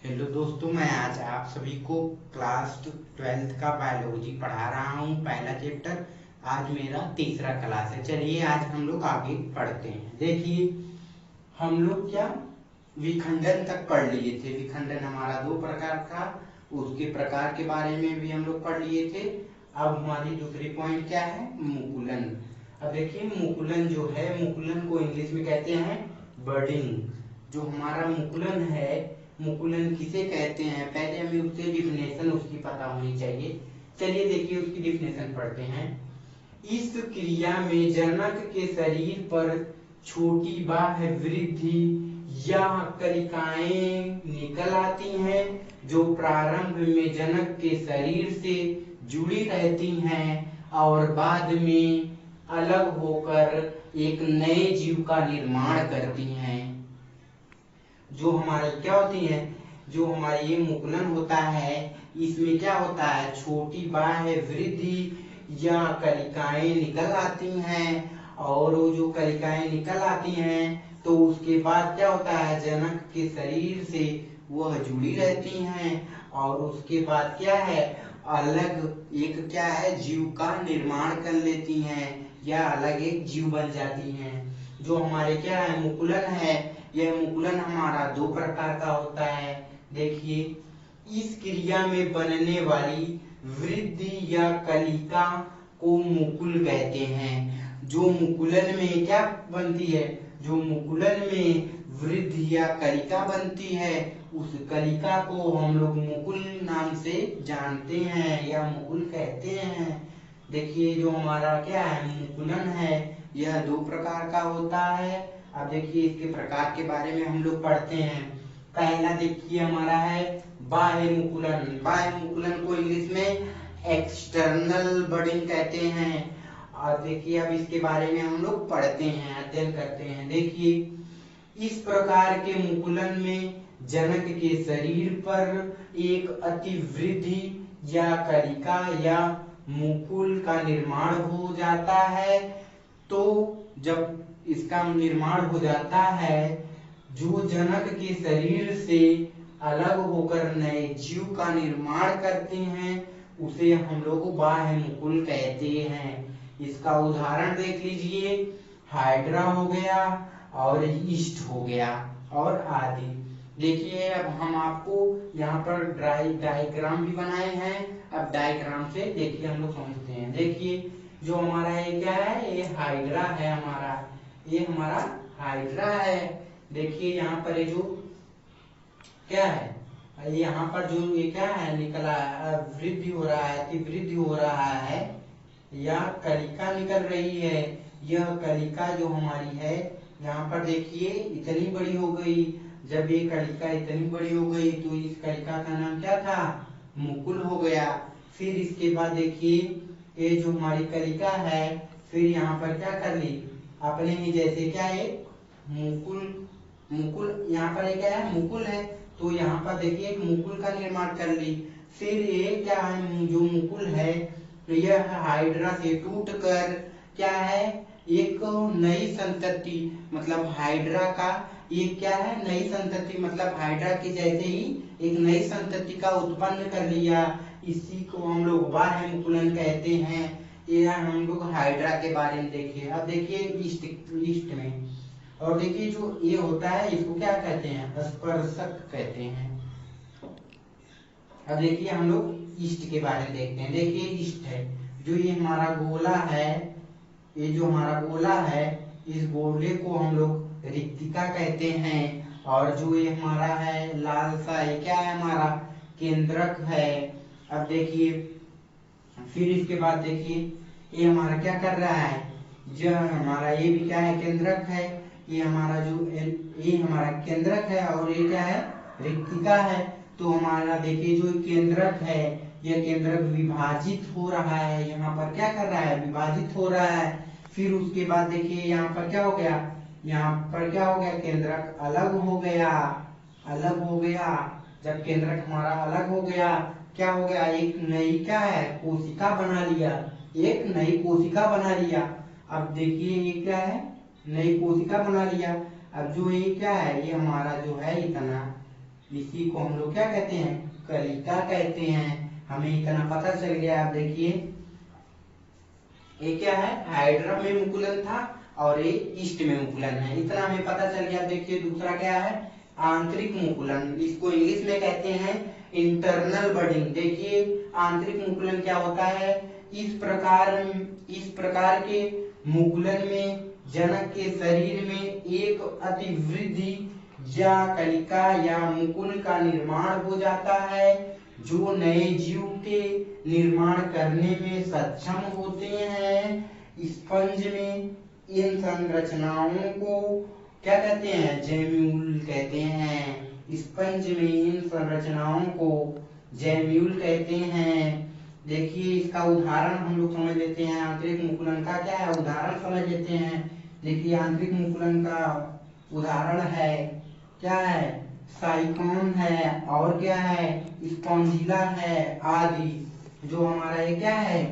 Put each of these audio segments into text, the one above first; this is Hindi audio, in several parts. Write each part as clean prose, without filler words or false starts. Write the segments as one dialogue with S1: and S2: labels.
S1: हेलो दोस्तों, मैं आज आप सभी को क्लास 12th का बायोलॉजी पढ़ा रहा हूँ। पहला चैप्टर आज मेरा तीसरा क्लास है। चलिए आज हम लोग आगे पढ़ते हैं। देखिए हम लोग क्या विखंडन तक पढ़ लिए थे। विखंडन हमारा दो प्रकार का, उसके प्रकार के बारे में भी हम लोग पढ़ लिए थे। अब हमारी दूसरी पॉइंट क्या है? मुकुलन। अब देखिए मुकुलन जो है, मुकुलन को इंग्लिश में कहते हैं बर्डिंग। जो हमारा मुकुलन है, मुकुलन किसे कहते हैं, पहले हमें उससे डिफिनेशन उसकी पता होनी चाहिए। चलिए देखिए उसकी डिफिनेशन पढ़ते हैं। इस क्रिया में जनक के शरीर पर छोटी बाह्य वृद्धि या कलिकाएं निकल आती हैं, जो प्रारंभ में जनक के शरीर से जुड़ी रहती हैं और बाद में अलग होकर एक नए जीव का निर्माण करती हैं। जो हमारे क्या होती है, जो हमारी ये मुकुलन होता है, इसमें क्या होता है, छोटी बाह्य वृद्धि या कलिकाएं निकल आती हैं। और वो जो कलिकाएं निकल आती हैं तो उसके बाद क्या होता है, जनक के शरीर से वह जुड़ी रहती हैं और उसके बाद क्या है, अलग एक क्या है, जीव का निर्माण कर लेती हैं या अलग एक जीव बन जाती हैं। जो हमारे क्या है मुकुलन है, यह मुकुलन हमारा दो प्रकार का होता है। देखिए इस क्रिया में बनने वाली वृद्धि या कलिका को मुकुल कहते हैं। जो मुकुलन में क्या बनती है, जो मुकुलन में वृद्धि या कलिका बनती है, उस कलिका को हम लोग मुकुल नाम से जानते हैं या मुकुल कहते हैं। देखिए जो हमारा क्या है मुकुलन है, यह दो प्रकार का होता है। अब देखिए इसके प्रकार के बारे में हम लोग पढ़ते हैं। पहला देखिए हमारा है बाह्य मुकुलन। बाह्य मुकुलन को इंग्लिश में एक्सटर्नल बर्डिंग कहते हैं। और देखिए अब इसके बारे में हम लोग पढ़ते हैं, अध्ययन करते हैं। देखिए इस प्रकार के मुकुलन में जनक के शरीर पर एक अतिवृद्धि या कलिका या मुकुल का निर्माण हो जाता है। तो जब इसका निर्माण हो जाता है, जो जनक के शरीर से अलग होकर नए जीव का निर्माण करते हैं, उसे हम लोग बाह्य मुकुल कहते हैं। इसका उदाहरण देख लीजिए, हाइड्रा हो गया और ईस्ट हो गया और आदि। देखिए अब हम आपको यहाँ पर डायग्राम भी बनाए हैं। अब डायग्राम से देखिए हम लोग समझते हैं। देखिए जो हमारा ये क्या है, ये हाइड्रा है हमारा, ये हमारा हाइड्रा है। देखिए यहाँ पर ये जो क्या है, यहाँ पर जो ये क्या है निकला वृद्धि हो रहा है, अतिवृद्धि हो रहा है या कलिका निकल रही है। यह कलिका जो हमारी है, यहाँ पर देखिए इतनी बड़ी हो गई। जब ये कलिका इतनी बड़ी हो गई तो इस कलिका का नाम क्या था, मुकुल हो गया। फिर इसके बाद देखिए ये जो हमारी कलिका है, फिर यहाँ पर क्या कर ली, अपने ही जैसे क्या एक मुकुल यहाँ पर क्या है, मुकुल है, तो यहाँ पर देखिए एक मुकुल का निर्माण कर ली। फिर ये क्या है, जो मुकुल है यह हाइड्रा से टूट कर क्या है, एक नई संतति, मतलब हाइड्रा का ये क्या है, नई संतति, मतलब हाइड्रा के जैसे ही एक नई संतति का उत्पन्न कर लिया। इसी को हम लोग बाह्य मुकुलन कहते हैं। यह हम लोग हाइड्रा के बारे में देखे। अब देखिए ईस्ट में, और देखिए जो ये होता है इसको क्या कहते हैं, स्पर्शक कहते हैं। अब देखिए हम लोग ईस्ट के बारे में देखते हैं। देखिए ईस्ट है, जो ये हमारा गोला है, ये जो हमारा गोला है, इस गोले को हम लोग रिक्तिका कहते हैं। और जो ये हमारा है लाल सा, ये क्या है, हमारा केंद्रक है। अब देखिए फिर इसके बाद देखिए ये हमारा क्या कर रहा है, जो हमारा ये भी क्या है, केंद्रक है। ये हमारा जो ये हमारा केंद्रक है और ये क्या है, रिक्तिका है। तो हमारा देखिए जो केंद्रक है, यह केंद्रक विभाजित हो रहा है, यहाँ पर क्या कर रहा है, विभाजित हो रहा है। फिर उसके बाद देखिए यहाँ पर क्या हो गया, यहाँ पर क्या हो गया, केंद्रक अलग हो गया, अलग हो गया। जब केंद्रक हमारा अलग हो गया, क्या हो गया, एक नई क्या है, कोशिका बना लिया, एक नई कोशिका बना लिया। अब देखिए ये क्या है, नई कोशिका बना लिया। अब जो ये क्या है, ये हमारा जो है इतना इसी को हम लोग क्या कहते हैं, कलिका कहते हैं। हमें इतना पता चल गया। आप देखिए ये क्या है, हाइड्रा में मुकुलन था और ये ईस्ट में मुकुलन है, इतना हमें पता चल गया। देखिए दूसरा क्या है, आंतरिक मुकुलन, इसको इंग्लिश में कहते हैं इंटरनल बडिंग। देखिए आंतरिक मुकुलन क्या होता है, इस प्रकार के मुकुलन में जनक के शरीर में एक अतिवृद्धि या कलिका या मुकुल का निर्माण हो जाता है, जो नए जीव के निर्माण करने में सक्षम होते हैं। स्पंज में इन संरचनाओं को क्या कहते हैं, जैम्यूल कहते हैं। स्पंज में इन संरचनाओं को जैम्यूल कहते हैं। देखिए इसका उदाहरण हम लोग समझ लेते हैं, आंतरिक मुकुलन का क्या है उदाहरण समझ लेते हैं। देखिए आंतरिक मुकुलन का उदाहरण है, क्या है, साइकोन है, और क्या है, स्पॉन्जिला है आदि। जो हमारा ये क्या है,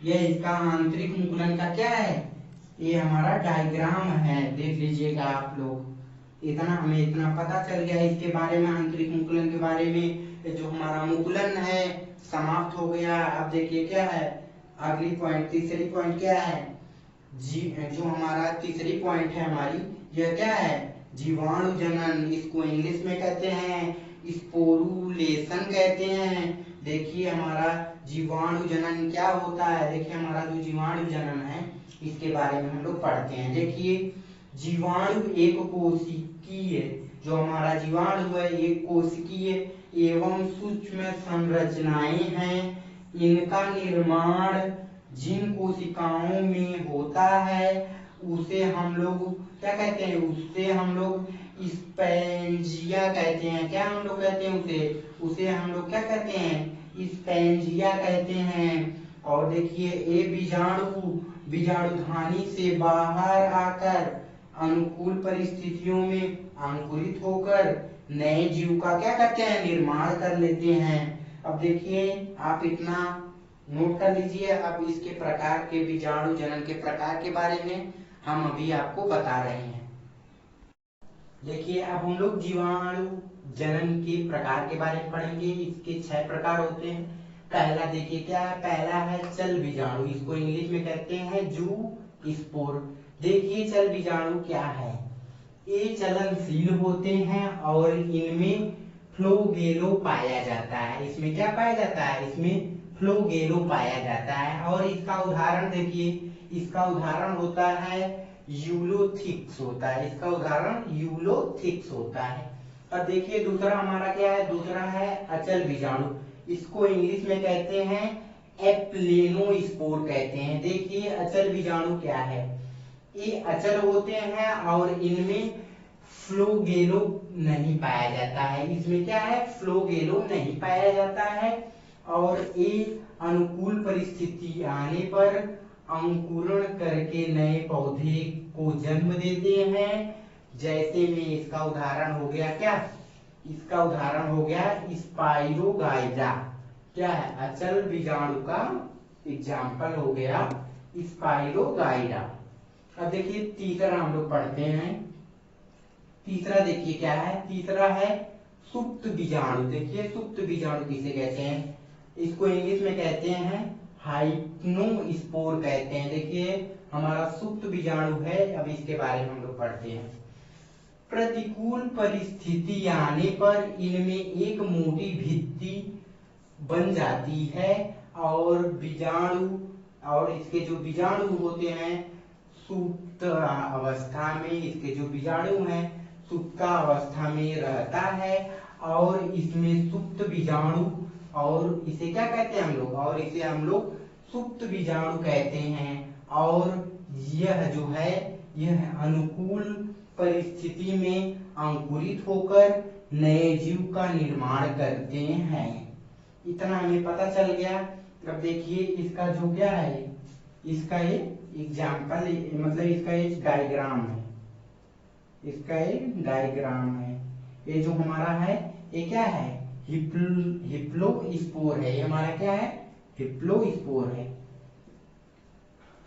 S1: ये इसका आंतरिक मुकुलन का क्या है, ये हमारा डायग्राम है, देख लीजिएगा आप लोग। इतना हमें इतना पता चल गया इसके बारे में, आंतरिक मुकुलन के बारे में। जो हमारा मुकुलन है समाप्त हो गया। अब देखिए क्या है अगली पॉइंट, तीसरी पॉइंट क्या है, जो हमारा तीसरी पॉइंट है हमारी, यह क्या है, जीवाणु जनन। इसको इंग्लिश में कहते हैं स्पोरुलेशन कहते हैं। देखिए हमारा जीवाणु जनन क्या होता है, देखिए हमारा जो जीवाणु जनन है इसके बारे में हम लोग पढ़ते हैं। देखिए जीवाणु एक कोशिकीय, जो हमारा जीवाणु है एक कोशिकीय एवं सूक्ष्म संरचनाएं हैं। इनका निर्माण जिन कोशिकाओं में होता है उसे हम लोग क्या कहते हैं, उससे हम लोग स्पैंजिया कहते हैं। क्या हम लोग कहते हैं उसे हम लोग क्या कहते हैं, स्पैंजिया कहते हैं। और देखिए ये बीजाणुधानी से बाहर आकर अनुकूल परिस्थितियों में अंकुरित होकर नए जीव का क्या करते हैं, निर्माण कर लेते हैं। अब देखिए आप इतना नोट कर लीजिए। अब इसके प्रकार के बीजाणु जनन के प्रकार के बारे में हम अभी आपको बता रहे हैं। देखिए अब हम लोग जीवाणु जनन के प्रकार के बारे में पढ़ेंगे। इसके 6 प्रकार होते हैं। पहला देखिए क्या है, पहला है चल बीजाणु, इसको इंग्लिश में कहते हैं जू स्पोर। देखिए चल बीजाणु क्या है, ये चलनशील होते हैं और इनमें फ्लोगेलो पाया जाता है। इसमें क्या पाया जाता है, इसमें फ्लोगेलो पाया जाता है। और इसका उदाहरण देखिए, इसका उदाहरण होता है यूलोथिक्स होता है, इसका उदाहरण यूलोथिक्स होता है। अब देखिए दूसरा हमारा क्या है, दूसरा है अचल बीजाणु, इसको इंग्लिश में कहते हैं एप्लेनोस्पोर कहते हैं। देखिए अचल बीजाणु क्या है, ये अचल होते हैं और इनमें फ्लोगेलो नहीं पाया जाता है। इसमें क्या है, फ्लोगेलो नहीं पाया जाता है और ये अनुकूल परिस्थिति आने पर अंकुरण करके नए पौधे को जन्म देते हैं। जैसे में इसका उदाहरण हो गया क्या, इसका उदाहरण हो गया स्पाइरोगाइरा। क्या है, अचल बीजाणु का एग्जाम्पल हो गया स्पाइरोगाइरा। अब देखिए तीसरा हम लोग पढ़ते हैं। तीसरा देखिए क्या है, तीसरा है सुप्त बीजाणु। देखिए सुप्त बीजाणु किसे कहते हैं, इसको इंग्लिश में कहते हैं हाइप्नोस्पोर कहते हैं। देखिए हमारा सुप्त बीजाणु है, अब इसके बारे में हम लोग पढ़ते हैं। प्रतिकूल परिस्थिति आने पर इनमें एक मोटी भित्ति बन जाती है और बीजाणु, और इसके जो बीजाणु होते हैं सुप्त अवस्था में, इसके जो बीजाणु हैं सुप्त अवस्था में रहता है और इसमें सुप्त बीजाणु, और इसे क्या कहते हैं हम लोग, और इसे हम लोग सुप्त बीजाणु कहते हैं। और यह जो है यह अनुकूल परिस्थिति में अंकुरित होकर नए जीव का निर्माण करते हैं। इतना हमें पता चल गया। अब देखिए इसका जो क्या है, इसका एक एग्जाम्पल, मतलब इसका एक डायग्राम है, इसका एक डायग्राम है। ये जो हमारा है ये क्या है, हिप्लोस्पोर है, ये हमारा क्या है, हिप्लोस्पोर है।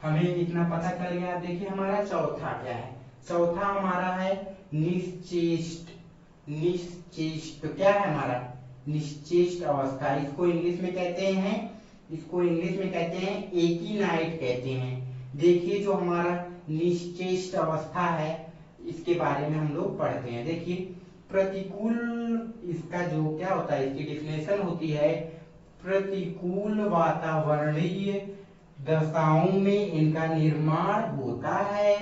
S1: हमें इतना पता चल गया। देखिए हमारा चौथा क्या है, चौथा हमारा है निश्चेष्ट। निश्चेष्ट क्या है हमारा, निश्चेष्ट अवस्था। इसको इंग्लिश में कहते हैं, एकीनाइट कहते हैं। देखिए जो हमारा निश्चेष्ट अवस्था है इसके बारे में हम लोग पढ़ते हैं। देखिए प्रतिकूल, इसका जो क्या होता है, इसकी डिफिनेशन होती है, प्रतिकूल वातावरणीय दशाओं में इनका निर्माण होता है।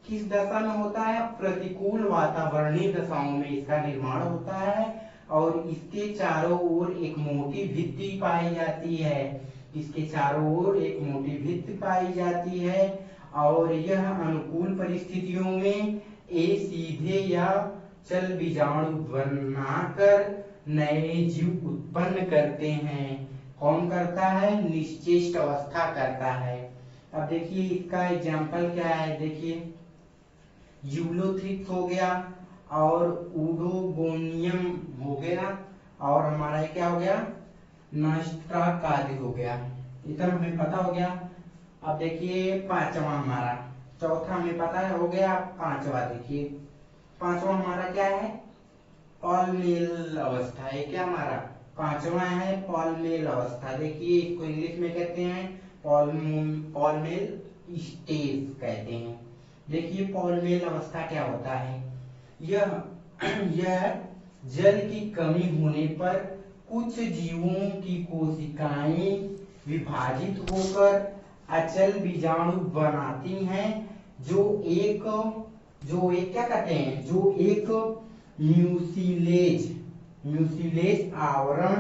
S1: किस दशा में होता है, प्रतिकूल वातावरणीय दशाओं में इसका निर्माण होता है और इसके चारों ओर एक मोटी भित्ति पाई जाती है, इसके चारों ओर एक मोटी भित्ति पाई जाती है और यह अनुकूल परिस्थितियों में सीधे या चल बीजाणु बनाकर नए जीव उत्पन्न करते हैं। कौन करता है, निश्चेष्ट अवस्था करता है। अब देखिए इसका एग्जाम्पल क्या है, देखिए यूलोथ्रिक्स हो गया और ऊडोगोनियम हो गया और हमारा क्या हो गया, नास्ट्राकाली हो गया। इतना हमें पता हो गया। अब देखिए पांचवा हमारा, चौथा हमें पता है हो गया, पांचवा देखिए पांचवा हमारा क्या है, पॉलमेल अवस्था है। क्या हमारा पांचवा है पॉलमेल अवस्था। देखिए इसको इंग्लिश में कहते हैं पॉलमेल स्टेज कहते हैं। देखिए पॉलमेल अवस्था क्या होता है, यह जल की कमी होने पर कुछ जीवों की कोशिकाएं विभाजित होकर अचल बीजाणु बनाती हैं जो एक क्या कहते हैं, जो एक म्यूसिलेज आवरण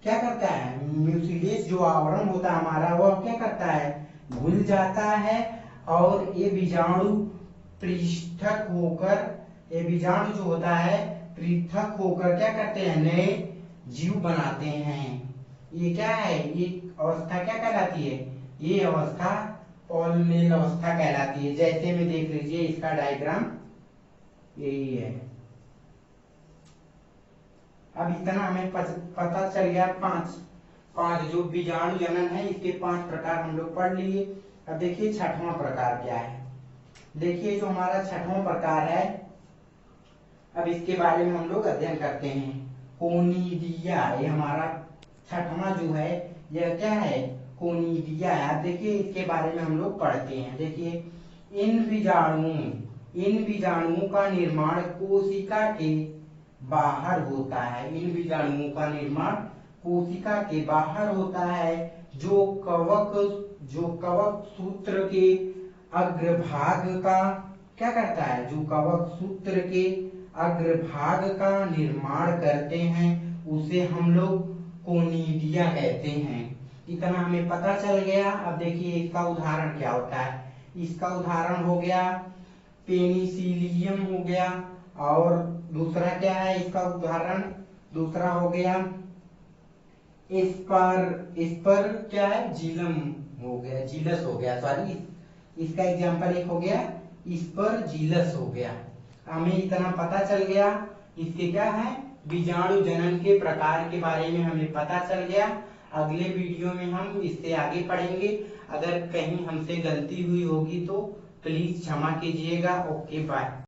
S1: क्या करता है, म्यूसिलेज जो आवरण होता है हमारा वह क्या करता है, घुल जाता है और ये बीजाणु पृथक होकर, ये बीजाणु जो होता है पृथक होकर क्या करते हैं, नए जीव बनाते हैं। ये क्या है, ये अवस्था क्या कहलाती है, ये अवस्था पॉलमेल अवस्था कहलाती है। जैसे में देख लीजिए इसका डायग्राम यही है। अब इतना हमें पता चल गया, पांच जो बीजाणु जनन है इसके 5 प्रकार हम लोग पढ़ लिए। अब देखिए छठवां प्रकार क्या है। देखिए जो हमारा छठवां प्रकार है, अब इसके बारे में हम लोग अध्ययन करते हैं। कोनिडिया, ये हमारा छठवां जो है यह क्या है, कोनिडिया है। अब देखिए इसके बारे में हम लोग पढ़ते हैं। देखिए इन बीजाणुओं का निर्माण कोशिका के बाहर होता है। इन बीजाणुओं का निर्माण कोशिका के बाहर होता है जो कवक सूत्र के अग्रभाग का क्या करता है, जो कवक सूत्र के अग्रभाग का निर्माण करते हैं उसे हम लोग कोनिडिया कहते हैं। इतना हमें पता चल गया। अब देखिए इसका उदाहरण क्या होता है। इसका उदाहरण हो गया पेनिसिलियम हो गया और दूसरा क्या है इसका उदाहरण, दूसरा हो गया इस पर क्या है, जीलम हो गया, जीलस हो गया, सॉरी इसका एग्जांपल एक हो गया इस पर जीलस हो गया। हमें इतना पता चल गया, इसके क्या है बीजाणु जनन के प्रकार के बारे में हमें पता चल गया। अगले वीडियो में हम इससे आगे पढ़ेंगे। अगर कहीं हमसे गलती हुई होगी तो प्लीज क्षमा कीजिएगा। Okay bye.